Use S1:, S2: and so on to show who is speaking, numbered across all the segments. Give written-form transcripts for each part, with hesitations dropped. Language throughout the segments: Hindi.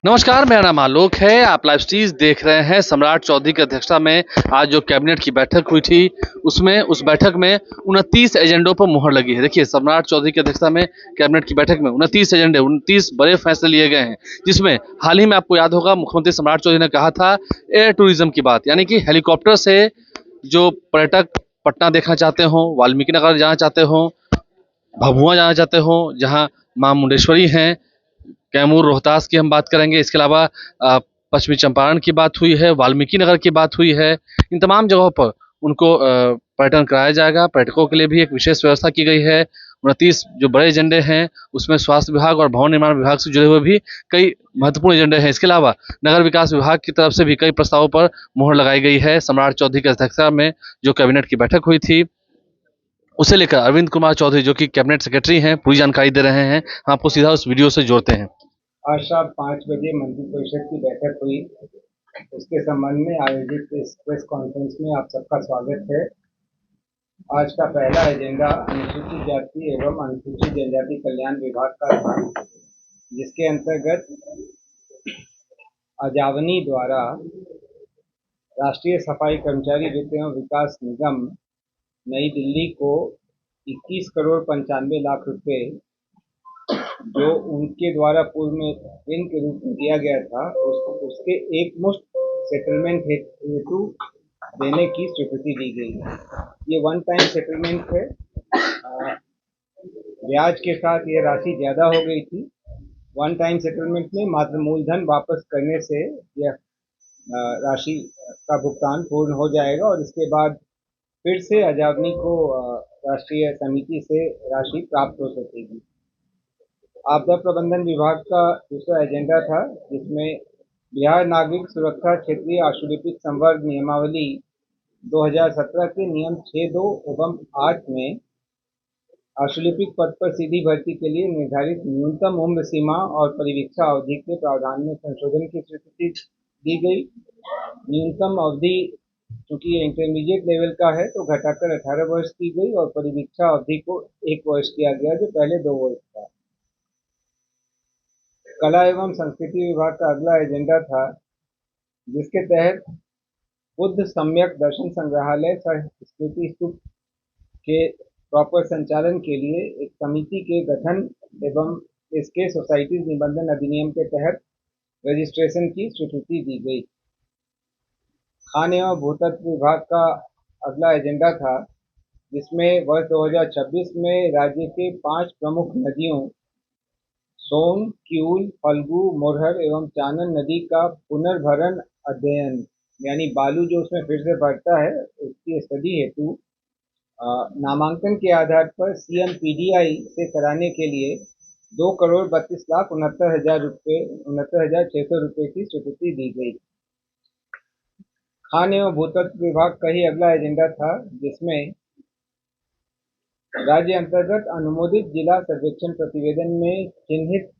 S1: नमस्कार, मेरा नाम आलोक है। आप लाइव स्ट्रीज देख रहे हैं। सम्राट चौधरी की अध्यक्षता में आज जो कैबिनेट की बैठक हुई थी, उस बैठक में 29 एजेंडों पर मुहर लगी है। देखिए, सम्राट चौधरी की अध्यक्षता में कैबिनेट की बैठक में 29 एजेंडे, 29 बड़े फैसले लिए गए हैं, जिसमें हाल ही में आपको याद होगा मुख्यमंत्री सम्राट चौधरी ने कहा था एयर टूरिज्म की बात, यानी कि हेलीकॉप्टर से जो पर्यटक पटना देखना चाहते हो, वाल्मीकि नगर जाना चाहते हो, भभुआ जाना चाहते हो, जहाँ माँ मुंडेश्वरी हैं, कैमूर रोहतास की हम बात करेंगे। इसके अलावा पश्चिमी चंपारण की बात हुई है, वाल्मीकि नगर की बात हुई है। इन तमाम जगहों पर उनको पर्यटन कराया जाएगा। पर्यटकों के लिए भी एक विशेष व्यवस्था की गई है। 29 जो बड़े एजेंडे हैं, उसमें स्वास्थ्य विभाग और भवन निर्माण विभाग से जुड़े हुए भी कई महत्वपूर्ण एजेंडे हैं। इसके अलावा नगर विकास विभाग की तरफ से भी कई प्रस्तावों पर मुहर लगाई गई है। सम्राट चौधरी की अध्यक्षता में जो कैबिनेट की बैठक हुई थी, उसे लेकर अरविंद कुमार चौधरी, जो कि कैबिनेट सेक्रेटरी हैं, पूरी जानकारी दे रहे हैं। हम आपको सीधा उस वीडियो से जोड़ते हैं।
S2: आज शाम 5 बजे मंत्रिपरिषद की बैठक हुई। उसके संबंध में आयोजित इस प्रेस कॉन्फ्रेंस में आप सबका स्वागत है। आज का पहला एजेंडा अनुसूचित जाति एवं अनुसूचित जनजाति कल्याण विभाग का था, जिसके अंतर्गत अजावनी द्वारा राष्ट्रीय सफाई कर्मचारी वित्त एवं विकास निगम नई दिल्ली को 21 करोड़ 95 लाख रुपए, जो उनके द्वारा पूर्व में ऋण के रूप में दिया गया था, उसके एक मुश्त सेटलमेंट हेतु देने की स्वीकृति दी गई। ये वन टाइम सेटलमेंट है। ब्याज के साथ ये राशि ज़्यादा हो गई थी। वन टाइम सेटलमेंट में मात्र मूलधन वापस करने से यह राशि का भुगतान पूर्ण हो जाएगा और इसके बाद फिर से अजावनी को राष्ट्रीय समिति से राशि प्राप्त हो सकेगी। आपदा प्रबंधन विभाग का दूसरा एजेंडा था, जिसमें बिहार नागरिक सुरक्षा क्षेत्रीय आशुलिपिक संवर्ग नियमावली 2017 के नियम 6(2) एवं 8 में आशुलिपिक पद पर सीधी भर्ती के लिए निर्धारित न्यूनतम उम्र सीमा और परिवीक्षा अवधि के प्रावधान में संशोधन की स्वीकृति दी गई। न्यूनतम अवधि चूंकि ये इंटरमीडिएट लेवल का है तो घटाकर 18 वर्ष की गई और परिवीक्षा अवधि को 1 वर्ष किया गया, जो पहले 2 वर्ष था। कला एवं संस्कृति विभाग का अगला एजेंडा था, जिसके तहत बुद्ध सम्यक दर्शन संग्रहालय सह स्मृति स्तूप के प्रॉपर संचालन के लिए एक समिति के गठन एवं इसके सोसाइटीज निबंधन अधिनियम के तहत रजिस्ट्रेशन की स्वीकृति दी गई। खान एवं भूतत्व विभाग का अगला एजेंडा था, जिसमें वर्ष 2026 में राज्य के 5 प्रमुख नदियों सोन, किऊल, फल्गु, मोरहर एवं चानन नदी का पुनर्भरण अध्ययन, यानी बालू जो उसमें फिर से बढ़ता है, उसकी स्टडी हेतु नामांकन के आधार पर CMPDI से कराने के लिए 2,32,69,600 रुपये की स्वीकृति दी गई। खान एवं भूतत्व विभाग का ही अगला एजेंडा था, जिसमें राज्य अंतर्गत अनुमोदित जिला सर्वेक्षण प्रतिवेदन में चिन्हित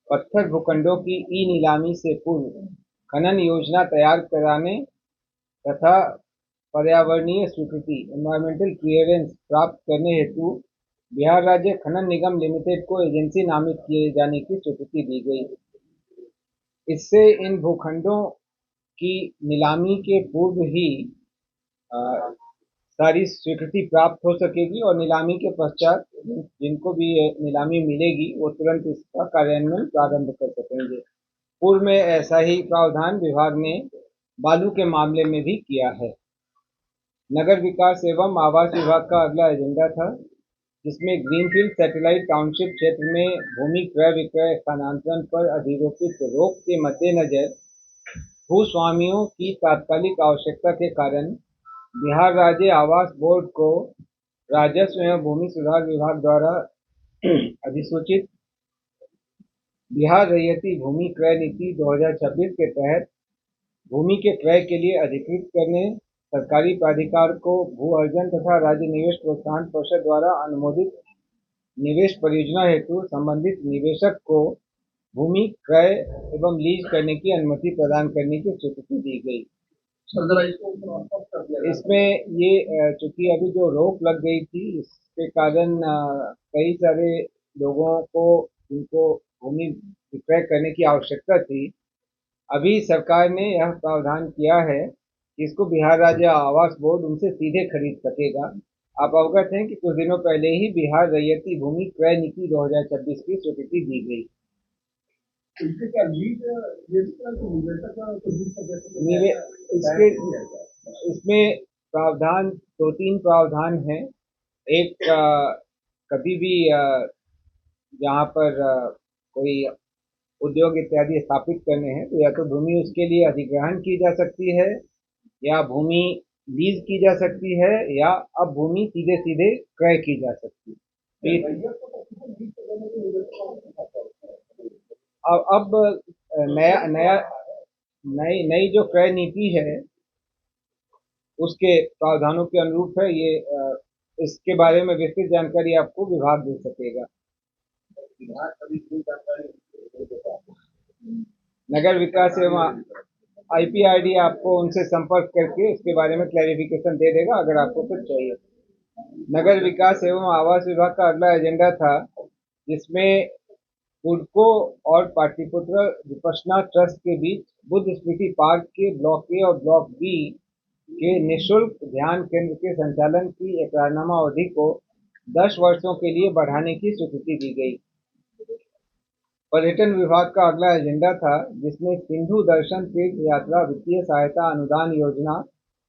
S2: पत्थर भूखंडों की ई नीलामी से पूर्व खनन योजना तैयार कराने तथा पर्यावरणीय स्वीकृति एनवायरमेंटल क्लियरेंस प्राप्त करने हेतु बिहार राज्य खनन निगम लिमिटेड को एजेंसी नामित किए जाने की स्वीकृति दी गई। इससे इन भूखंडों की नीलामी के पूर्व ही सारी स्वीकृति प्राप्त हो सकेगी और नीलामी के पश्चात जिनको भी नीलामी मिलेगी वो तुरंत इसका कार्यान्वयन प्रारंभ कर सकेंगे। पूर्व में ऐसा ही प्रावधान विभाग ने बालू के मामले में भी किया है। नगर विकास एवं आवास विभाग का अगला एजेंडा था, जिसमें ग्रीनफील्ड सैटेलाइट टाउनशिप क्षेत्र में भूमि क्रय विक्रय स्थानांतरण पर अधिरोपित रोक के मद्देनजर भूस्वामियों की तात्कालिक आवश्यकता के कारण बिहार राज्य आवास बोर्ड को राजस्व एवं भूमि सुधार विभाग द्वारा अधिसूचित बिहार रैयती भूमि क्रय नीति 2026 के तहत भूमि के क्रय के लिए अधिकृत करने, सरकारी प्राधिकार को भू अर्जन तथा राज्य निवेश प्रोत्साहन परिषद द्वारा अनुमोदित निवेश परियोजना हेतु संबंधित निवेशक को भूमि क्रय एवं लीज करने की अनुमति प्रदान करने की स्वीकृति दी गई। इसमें ये चूंकि अभी जो रोक लग गई थी, इसके कारण कई सारे लोगों को जिनको भूमि विक्रय करने की आवश्यकता थी। अभी सरकार ने यह प्रावधान किया है कि इसको बिहार राज्य आवास बोर्ड उनसे सीधे खरीद सकेगा। आप अवगत हैं कि कुछ दिनों पहले ही बिहार रैयती भूमि क्रय नीति 2026 की स्वीकृति दी गई। इसके क्या लीड इसके इसमें प्रावधान दो तीन प्रावधान हैं। एक कभी भी जहाँ पर कोई उद्योग इत्यादि स्थापित करने हैं तो या तो भूमि उसके लिए अधिग्रहण की जा सकती है या भूमि लीज की जा सकती है या अब भूमि सीधे सीधे क्रय की जा सकती है। अब नया नया नई नई जो क्रय नीति है उसके प्रावधानों के अनुरूप है ये। इसके बारे में विस्तृत जानकारी आपको विभाग दे सकेगा। नगर विकास एवं आईपीआरडी आपको उनसे संपर्क करके इसके बारे में क्लैरिफिकेशन दे देगा अगर आपको कुछ चाहिए। नगर विकास एवं आवास विभाग का अगला एजेंडा था जिसमें हुडको और पाटलिपुत्र विपश्यना ट्रस्ट के बीच बुद्ध स्मृति पार्क के ब्लॉक ए और ब्लॉक बी के निःशुल्क ध्यान केंद्र के संचालन की एकरारनामा अवधि को 10 वर्षों के लिए बढ़ाने की स्वीकृति दी गई। पर्यटन विभाग का अगला एजेंडा था जिसमें सिंधु दर्शन तीर्थ यात्रा वित्तीय सहायता अनुदान योजना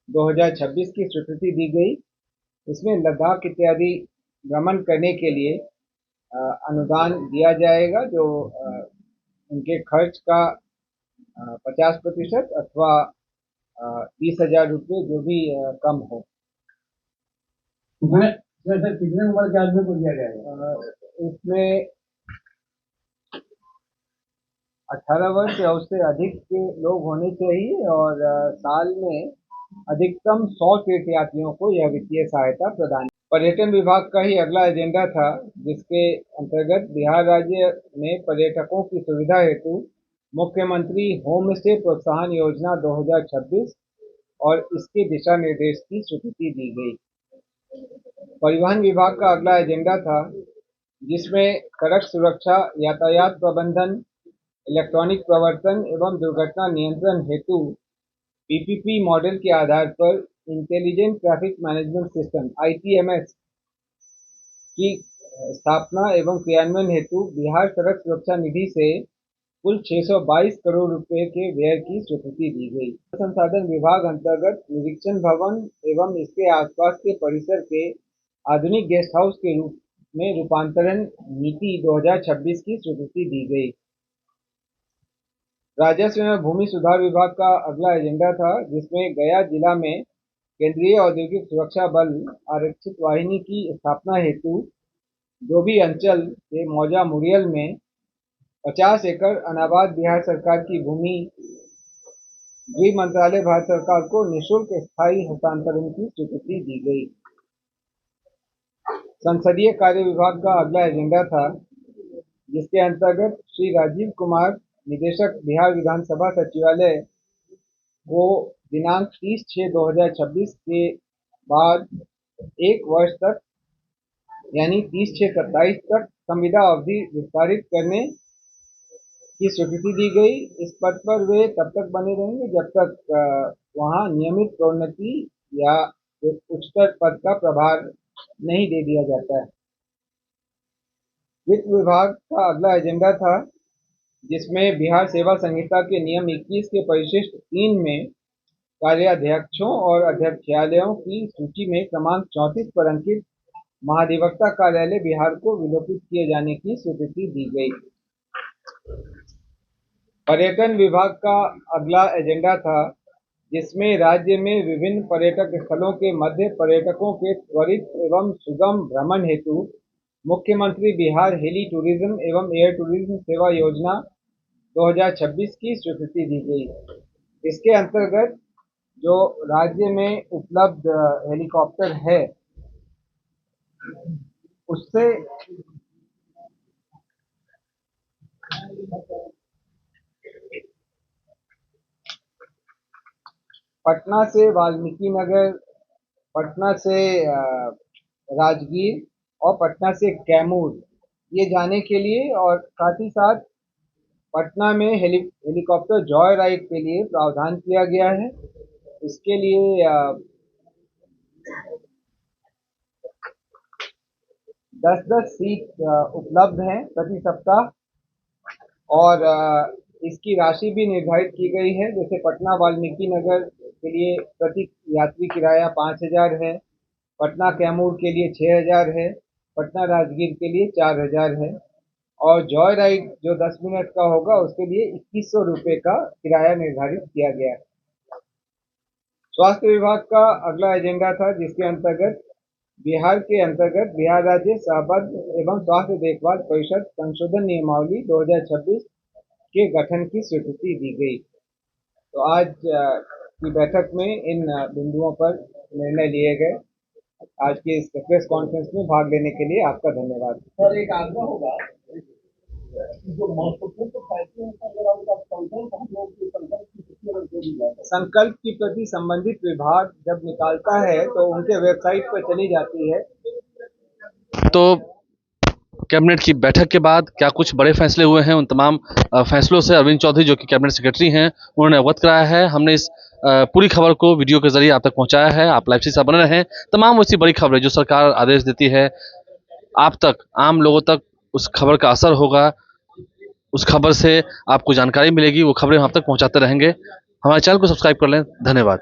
S2: 2026 की स्वीकृति दी गई। इसमें लद्दाख इत्यादि भ्रमण करने के लिए अनुदान दिया जाएगा जो उनके खर्च का 50% अथवा 20,000 रुपये जो भी कम हो। सर कितने उम्र के आदमी को दिया जाएगा? इसमें 18 वर्ष या उससे अधिक के लोग होने चाहिए और साल में अधिकतम 100 तीर्थयात्रियों को यह वित्तीय सहायता प्रदान। पर्यटन विभाग का ही अगला एजेंडा था जिसके अंतर्गत बिहार राज्य में पर्यटकों की सुविधा हेतु मुख्यमंत्री होम स्टे प्रोत्साहन योजना 2026 और इसके दिशा निर्देश की स्वीकृति दी गई। परिवहन विभाग का अगला एजेंडा था जिसमें सड़क सुरक्षा, यातायात प्रबंधन, इलेक्ट्रॉनिक प्रवर्तन एवं दुर्घटना नियंत्रण हेतु पीपीपी मॉडल के आधार पर intelligent traffic management system ITMS की स्थापना एवं क्रियान्वयन हेतु बिहार सड़क सुरक्षा निधि से कुल 622 करोड़ रुपए के व्यय की स्वीकृति दी गई। संसाधन विभाग अंतर्गत निरीक्षण भवन एवं इसके आसपास के परिसर के आधुनिक गेस्ट हाउस के रूप में रूपांतरण नीति 2026 की स्वीकृति दी गई। राजस्व एवं भूमि सुधार विभाग का अगला एजेंडा था जिसमें गया जिला में केंद्रीय औद्योगिक सुरक्षा बल आरक्षित वाहिनी की स्थापना हेतु जो भी अंचल के मौजा मुरियल में 50 एकड़ अनाबाद बिहार सरकार की भूमि गृह मंत्रालय भारत सरकार को निःशुल्क स्थायी हस्तांतरण की स्वीकृति दी गई। संसदीय कार्य विभाग का अगला एजेंडा था जिसके अंतर्गत श्री राजीव कुमार निदेशक बिहार विधानसभा सचिवालय को दिनांक 30/6/2026 के बाद 1 वर्ष तक यानी 30/6/27 तक संविदा अवधि विस्तारित करने की स्वीकृति दी गई। इस पद पर वे तब तक बने रहेंगे जब तक वहां नियमित प्रोन्नति या उच्चतर पद का प्रभार नहीं दे दिया जाता है। वित्त विभाग का अगला एजेंडा था जिसमें बिहार सेवा संहिता के नियम 21 के परिशिष्ट 3 में कार्याध्यक्षों और अध्यक्षालयों की सूची में क्रमांक 34 पर अंकित महाधिवक्ता कार्यालय बिहार को विलोपित किए जाने की स्वीकृति दी गई। पर्यटन विभाग का अगला एजेंडा था जिसमें राज्य में विभिन्न पर्यटक स्थलों के मध्य पर्यटकों के त्वरित एवं सुगम भ्रमण हेतु मुख्यमंत्री बिहार हेली टूरिज्म एवं एयर टूरिज्म सेवा योजना 2026 की स्वीकृति दी गई। इसके अंतर्गत जो राज्य में उपलब्ध हेलीकॉप्टर है उससे पटना से वाल्मीकि नगर, पटना से राजगीर और पटना से कैमूर ये जाने के लिए और साथ ही साथ पटना में हेलीकॉप्टर जॉय राइड के लिए प्रावधान किया गया है। इसके लिए 10-10 सीट उपलब्ध हैं प्रति सप्ताह, और इसकी राशि भी निर्धारित की गई है। जैसे पटना वाल्मीकि नगर के लिए प्रति यात्री किराया 5,000 है, पटना कैमूर के लिए 6,000 है, पटना राजगीर के लिए 4,000 है, और जॉय राइड जो 10 मिनट का होगा उसके लिए 2100 रुपये का किराया निर्धारित किया गया है। स्वास्थ्य विभाग का अगला एजेंडा था, जिसके अंतर्गत बिहार राज्य शहबद्ध एवं स्वास्थ्य देखभाल परिषद संशोधन नियमावली 2026 के गठन की स्वीकृति दी गई। तो आज की बैठक में इन बिंदुओं पर निर्णय लिए गए। आज की इस प्रेस कॉन्फ्रेंस में भाग लेने के लिए आपका धन्यवाद।
S3: सर, एक आग्रह होगा, जो महत्वपूर्ण फैसले
S2: संकल्प की प्रति संबंधित विभाग जब निकालता है तो उनके वेबसाइट पर चली जाती है।
S1: तो कैबिनेट की बैठक के बाद क्या कुछ बड़े फैसले हुए हैं, उन तमाम फैसलों से अरविंद चौधरी जो कि कैबिनेट सेक्रेटरी हैं उन्होंने अवगत कराया है। हमने इस पूरी खबर को वीडियो के जरिए आप तक पहुंचाया है। आप लाइव से साथ बने रहें। तमाम ऐसी बड़ी खबरें जो सरकार आदेश देती है आप तक, आम लोगों तक उस खबर का असर होगा, उस खबर से आपको जानकारी मिलेगी, वो खबरें हम आप तक पहुंचाते रहेंगे। हमारे चैनल को सब्सक्राइब कर लें। धन्यवाद।